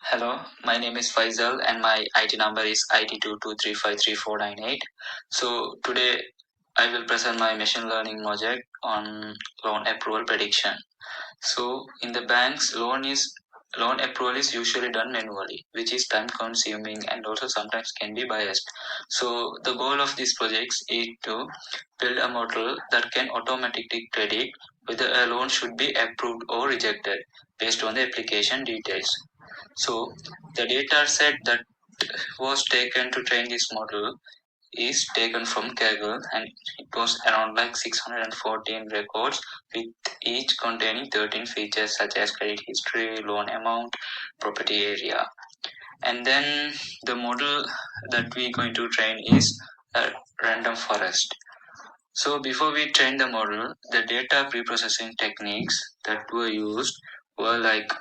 Hello, my name is Faisal and my IT number is IT22353498. So today I will present my machine learning project on loan approval prediction. So in the banks, loan approval is usually done manually, which is time consuming and also sometimes can be biased. So the goal of these projects is to build a model that can automatically predict whether a loan should be approved or rejected based on the application details. So the data set that was taken to train this model is taken from Kaggle, and it was around like 614 records, with each containing 13 features such as credit history, loan amount, property area. And then the model that we're going to train is a random forest. So before we train the model, the data preprocessing techniques that were used were like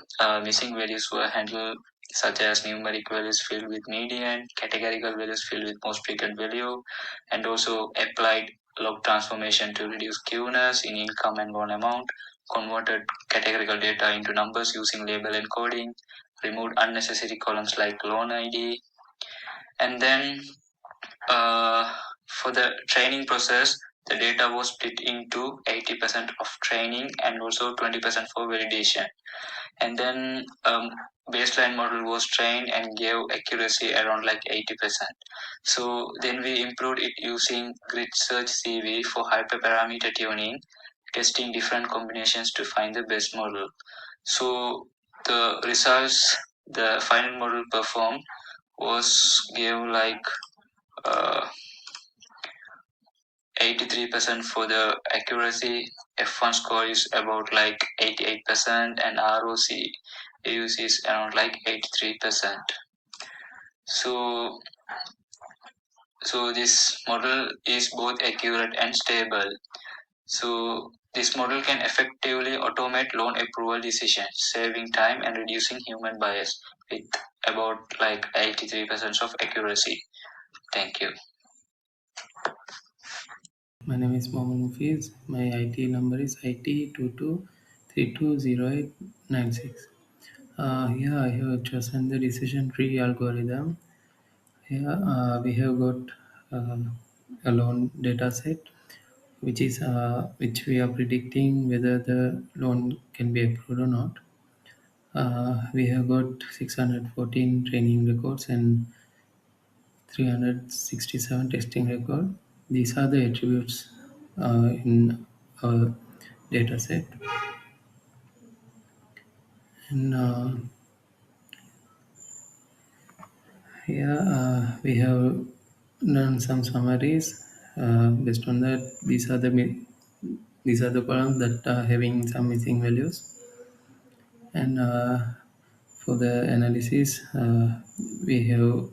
missing values were handled, such as numeric values filled with median, categorical values filled with most frequent value, and also applied log transformation to reduce skewness in income and loan amount, converted categorical data into numbers using label encoding, removed unnecessary columns like loan ID, and then for the training process, the data was split into 80% of training and also 20% for validation. And then baseline model was trained and gave accuracy around like 80%. So then we improved it using grid search CV for hyperparameter tuning, testing different combinations to find the best model. So the results the final model performed was gave like 83% for the accuracy. F1 score is about like 88%, and ROC use is around like 83%. So this model is both accurate and stable. So this model can effectively automate loan approval decisions, saving time and reducing human bias with about like 83% of accuracy. Thank you. My name is Mohammed Mufiz. My IT number is IT22320896. Here I have chosen the decision tree algorithm. Here we have got uh, a loan data set which we are predicting whether the loan can be approved or not. We have got 614 training records and 367 testing record. These are the attributes in our data set. And here we have done some summaries. Based on that, these are the columns that are having some missing values. And for the analysis, we have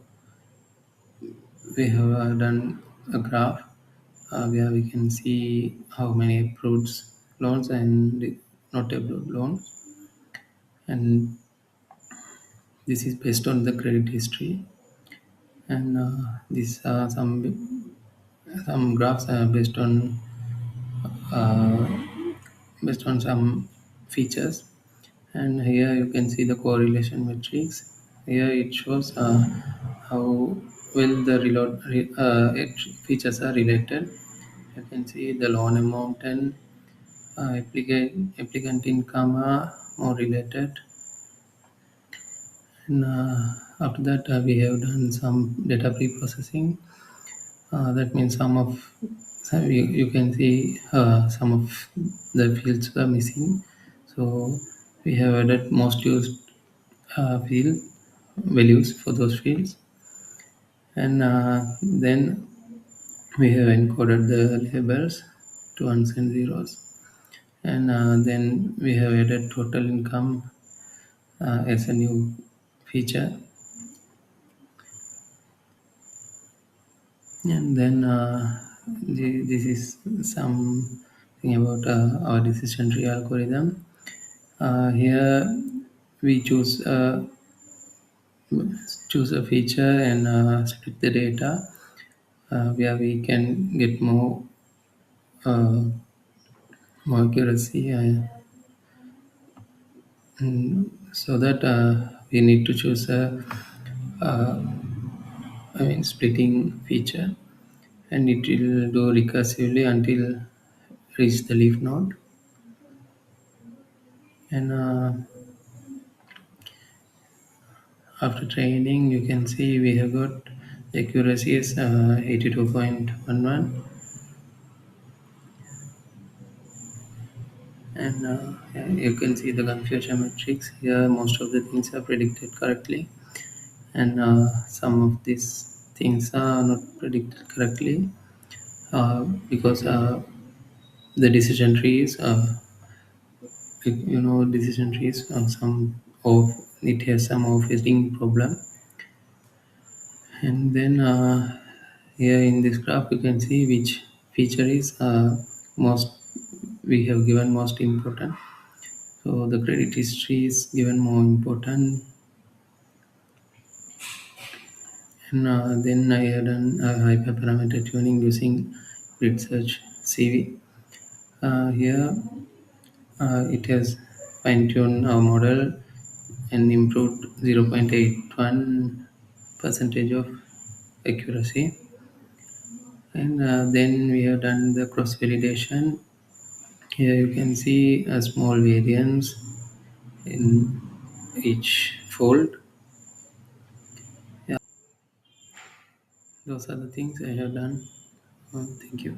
done a graph where we can see how many approved loans and not approved loans, and this is based on the credit history. And these are some graphs uh, based on some features. And here you can see the correlation matrix. Here it shows how well the features are related. You can see the loan amount and applicant income are more related. And after that, we have done some data pre-processing. That means you can see some of the fields were missing. So we have added most used field values for those fields, and then we have encoded the labels to ones and zeros, and then we have added total income as a new feature. And then this is something about our decision tree algorithm. Here we choose a feature and split the data where we can get uh, more accuracy, so that we need to choose a uh, splitting feature, and it will do recursively until reach the leaf node. And after training, you can see we have got the accuracy is 82.11, and yeah, you can see the confusion matrix here. Most of the things are predicted correctly, and some of these things are not predicted correctly because the decision trees, decision trees, some of it has some overfitting problem. And then here in this graph you can see which feature is most we have given most important. So the credit history is given more important, and then I have done hyperparameter tuning using grid search CV. Here it has fine-tuned our model and improved 0.81 percentage of accuracy. And then we have done the cross validation. Here you can see a small variance in each fold. Yeah, those are the things I have done. Thank you.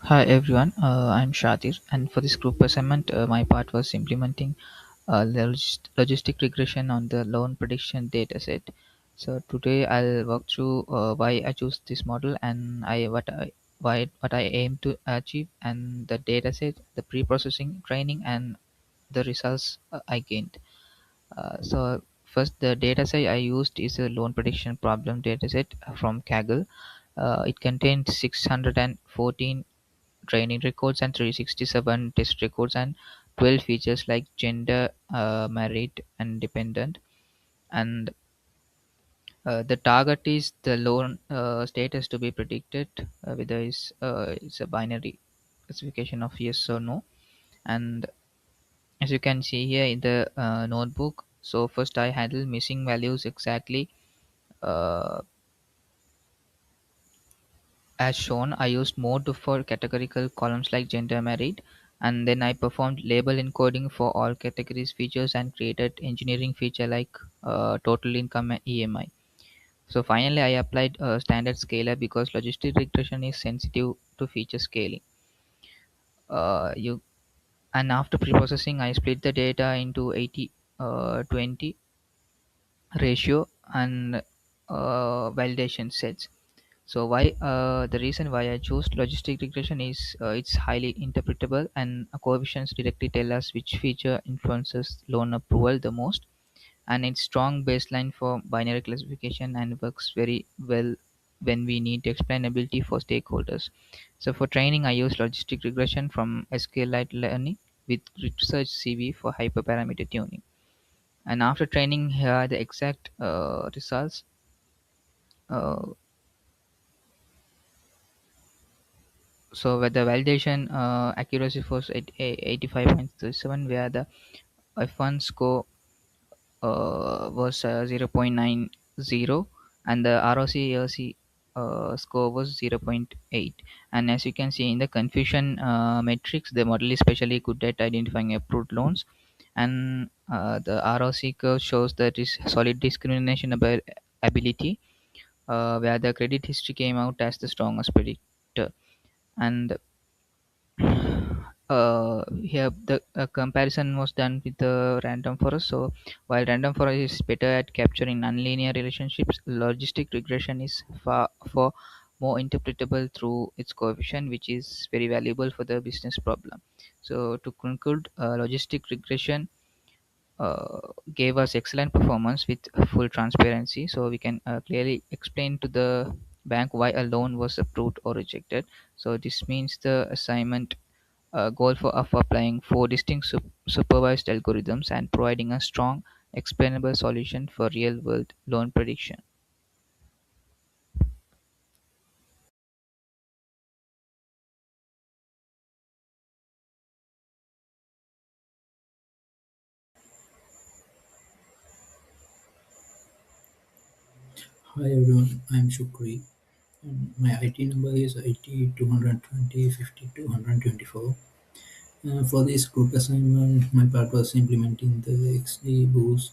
Hi everyone, I'm Shadir, and for this group assignment, my part was implementing logistic regression on the loan prediction dataset. So today I'll walk through why I choose this model and what I aim to achieve, and the dataset, the pre-processing training, and the results I gained. So first, the dataset I used is a loan prediction problem dataset from Kaggle. It contained 614 training records and 367 test records and 12 features like gender, married and dependent. And the target is the loan status to be predicted, whether it's a binary specification of yes or no. And as you can see here in the notebook, so first I handle missing values exactly uh, as shown. I used mode for categorical columns like gender, married, and then I performed label encoding for all categories features and created engineering feature like total income and EMI. So finally, I applied a standard scaler because logistic regression is sensitive to feature scaling. You and after preprocessing, I split the data into 80-20 ratio and validation sets. So why the reason why I chose logistic regression is it's highly interpretable, and coefficients directly tell us which feature influences loan approval the most, and it's strong baseline for binary classification and works very well when we need explainability for stakeholders. So for training, I use logistic regression from SQLite learning with research CV for hyperparameter tuning. And after training, here are the exact results. Uh, so where the validation accuracy was at 85.37, where the F1 score was 0.90, and the ROC score was zero point 0.8. And as you can see in the confusion matrix, the model is especially good at identifying approved loans, and the ROC curve shows that is solid discrimination about ability, where the credit history came out as the strongest predictor. And here the comparison was done with the random forest. So while random forest is better at capturing nonlinear relationships, logistic regression is far more interpretable through its coefficient, which is very valuable for the business problem. So to conclude, logistic regression gave us excellent performance with full transparency, so we can clearly explain to the bank why a loan was approved or rejected. So this means the assignment goal of applying four distinct supervised algorithms and providing a strong explainable solution for real world loan prediction. Hi everyone, I'm Shukri. And my IT number is IT 220 5224. For this group assignment, my part was implementing the XGBoost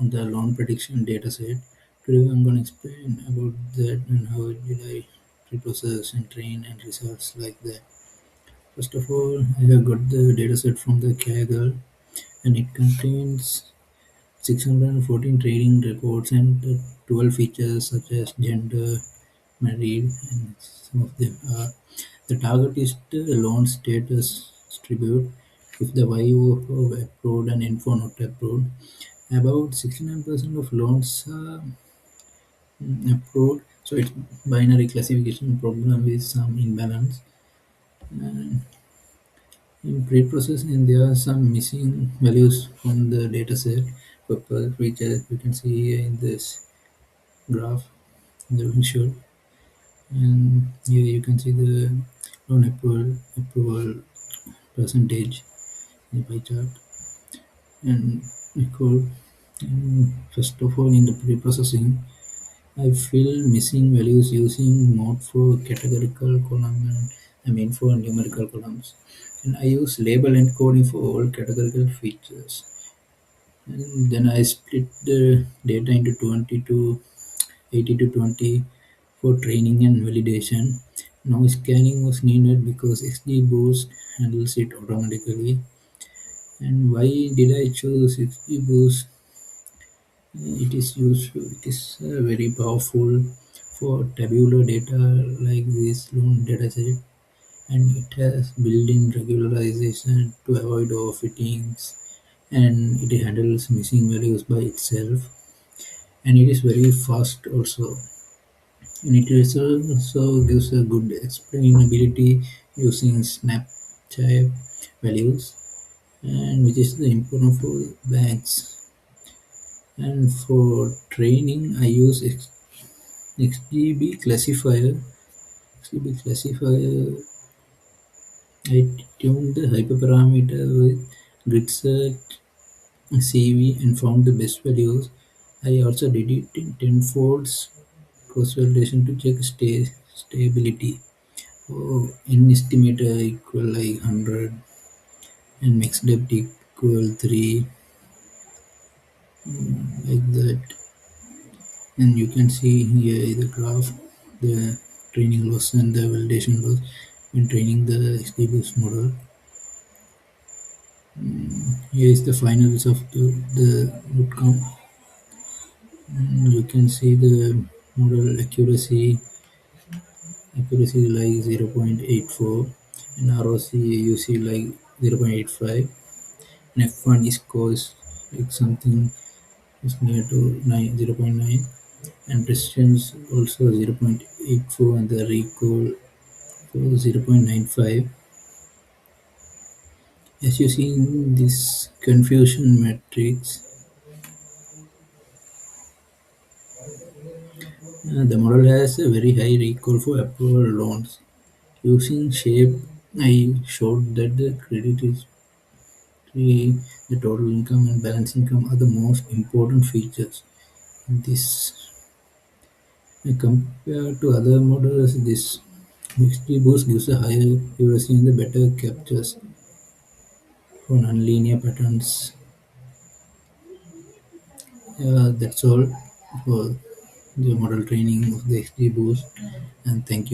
on the loan prediction dataset. Today I'm going to explain about that and how did I reprocess and train and results like that. First of all, I have got the dataset from the Kaggle and it contains 614 trading reports and 12 features such as gender, married, and some of them are. The target is the loan status attribute. If the value of approved and info not approved, about 69% of loans are approved. So it's binary classification problem with some imbalance. And in pre-processing, there are some missing values from the dataset for per feature. You can see here in this graph, the windshield. And here you can see the loan approval percentage in the pie chart. And equal. And first of all, in the pre-processing, I fill missing values using mode for categorical column and for numerical columns. And I use label encoding for all categorical features. And then I split the data into 20 to 80 to 20 for training and validation. Now scanning was needed because XGBoost handles it automatically. And why did I choose XGBoost? It is useful. It is very powerful for tabular data like this loan dataset, and it has built-in regularization to avoid overfittings, and it handles missing values by itself, and it is very fast also. And it is also gives a good explainability using Snapchat values, and which is the important for banks. And for training, I use XGB classifier. XGB classifier. I tuned the hyperparameter with grid search CV and found the best values. I also did it in tenfolds cross validation to check stability. Oh, n estimator equal like 100 and max depth equal 3, like that. And you can see here the graph, the training loss and the validation loss when training the XGBoost model. Here is the final result of the outcome. You can see the model accuracy like 0.84 and ROC you see like 0.85 and F1 is scores like something is near to 0.9 and precision is also 0.84 and the recall for 0.95. As you see in this confusion matrix, the model has a very high recall for approval loans. Using shape, I showed that the credit history, the total income, and balance income are the most important features. This, compared to other models, this XGBoost gives a higher accuracy and the better captures for nonlinear patterns. That's all for the model training of the XGBoost, and thank you.